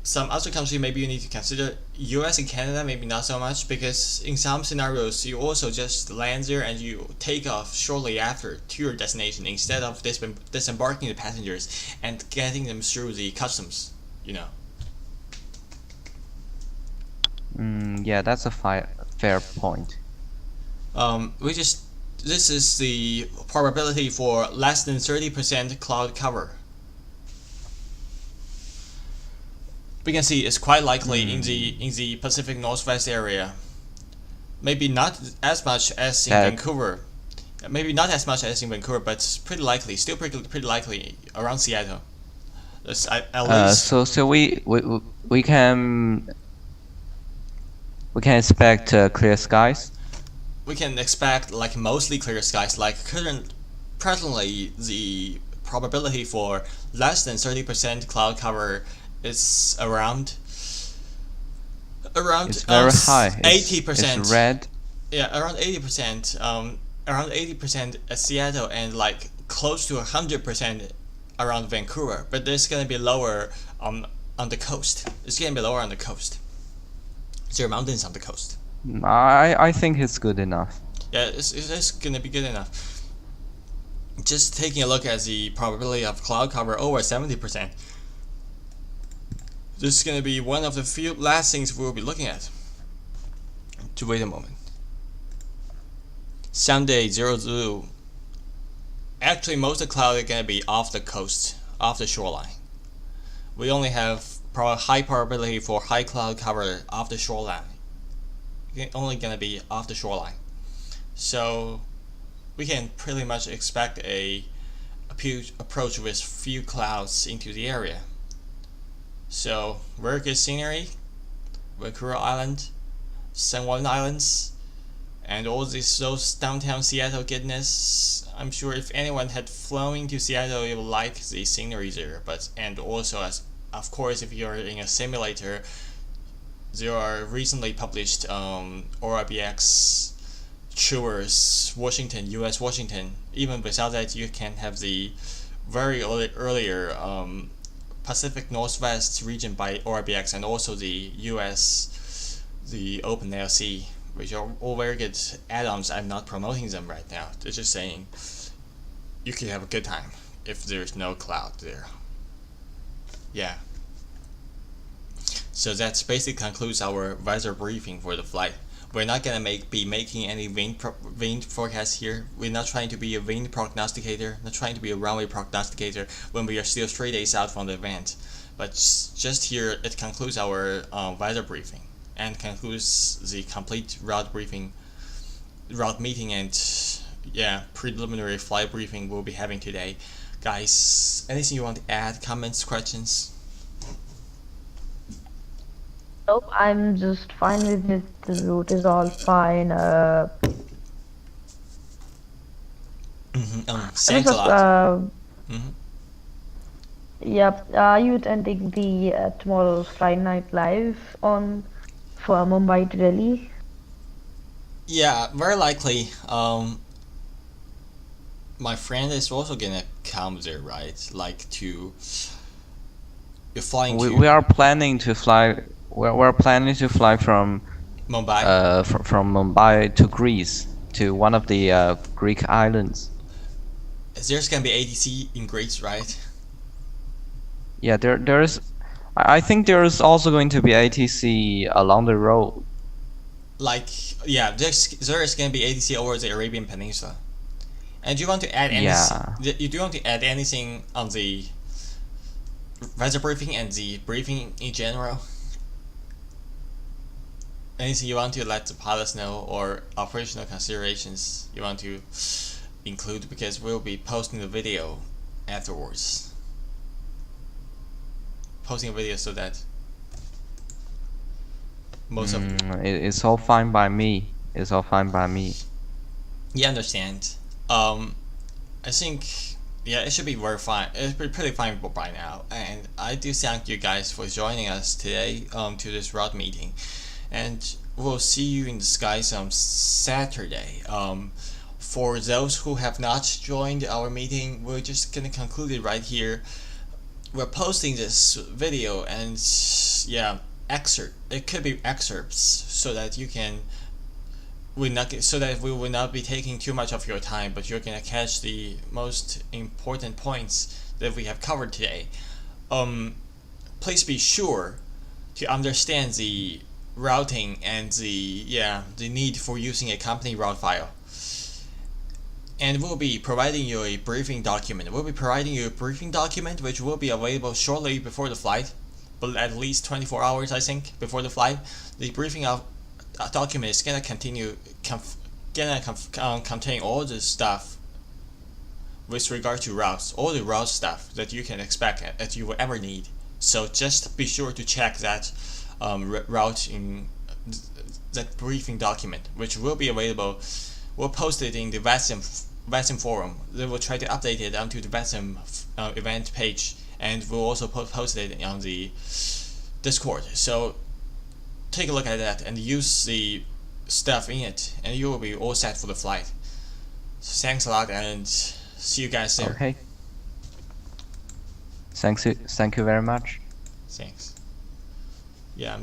some other country, maybe you need to consider. US and Canada, maybe not so much, because in some scenarios you also just land there and you take off shortly after to your destination instead of disembarking the passengers and getting them through the customs. You know. Yeah, that's a fair point. This is the probability for less than 30% cloud cover. We can see it's quite likely in the Pacific Northwest area. Maybe not as much as in Vancouver. Maybe not as much as in Vancouver, but pretty likely. Still pretty likely around Seattle. At least. So we can expect clear skies. We can expect like mostly clear skies. Like presently, the probability for less than 30% cloud cover is around It's very high. 80%. It's red. Yeah, around 80%. Around 80% at Seattle, and like close to 100% around Vancouver. But it's gonna be lower on the coast. It's gonna be lower on the coast. There are mountains on the coast. I think it's good enough. Yeah, it's gonna be good enough. Just taking a look at the probability of cloud cover over 70%. This is gonna be one of the few last things we'll be looking at. To wait a moment. Sunday 0 Zulu. Actually, most of the cloud are gonna be off the coast, off the shoreline. We only have high probability for high cloud cover off the shoreline. Only gonna be off the shoreline. So we can pretty much expect a approach with few clouds into the area. So very good scenery, Vancouver Island, San Juan Islands, and all those downtown Seattle goodness. I'm sure if anyone had flown into Seattle, you would like the scenery there. And also, as of course, if you're in a simulator, there are recently published ORBX tours Washington, U.S. Washington. Even without that, you can have the very earlier Pacific Northwest region by ORBX, and also the U.S. the OpenLC, which are all very good add-ons. I'm not promoting them right now. They're just saying you can have a good time if there's no cloud there. Yeah. So that basically concludes our weather briefing for the flight. We're not gonna be making any wind forecast here. We're not trying to be a wind prognosticator, not trying to be a runway prognosticator when we are still 3 days out from the event. But just here, it concludes our weather briefing and concludes the complete route meeting, and preliminary flight briefing we'll be having today. Guys, anything you want to add, comments, questions? Nope, I'm just fine with it. The route is all fine. Thanks a lot. Yep. Are you attending the tomorrow's Friday Night Live for Mumbai to Delhi? Yeah, very likely. My friend is also gonna come there, right? You're flying to. We are planning to fly. We're planning to fly from Mumbai. From Mumbai to Greece, to one of the Greek islands. There's gonna be ATC in Greece, right? Yeah, there's. I think there's also going to be ATC along the road. There is gonna be ATC over the Arabian Peninsula. And do you want to add anything? Yeah. You do want to add anything on the weather briefing and the briefing in general? Anything you want to let the pilots know, or operational considerations you want to include, because we'll be posting the video afterwards. Posting a video so that most of it's all fine by me. It's all fine by me. you understand. I think it should be very fine. It's pretty fine by now, and I do thank you guys for joining us today to this route meeting, and we'll see you in the skies on Saturday. For those who have not joined our meeting, we're just gonna conclude it right here. We're posting this video and it could be excerpts so that you can we will not be taking too much of your time, but you're gonna catch the most important points that we have covered today. Please be sure to understand the routing and the need for using a company route file. And we'll be providing you a briefing document. Which will be available shortly before the flight, but at least 24 hours, I think, before the flight. The briefing document is gonna contain all the stuff with regard to routes, all the route stuff that you can expect that you will ever need. So just be sure to check that route in that briefing document, which will be available. We'll post it in the VASM forum. They will try to update it onto the VASM event page, and we'll also post it on the Discord. So take a look at that and use the stuff in it, and you will be all set for the flight. So thanks a lot, and see you guys there. Okay. Thank you very much. Thanks. Yeah.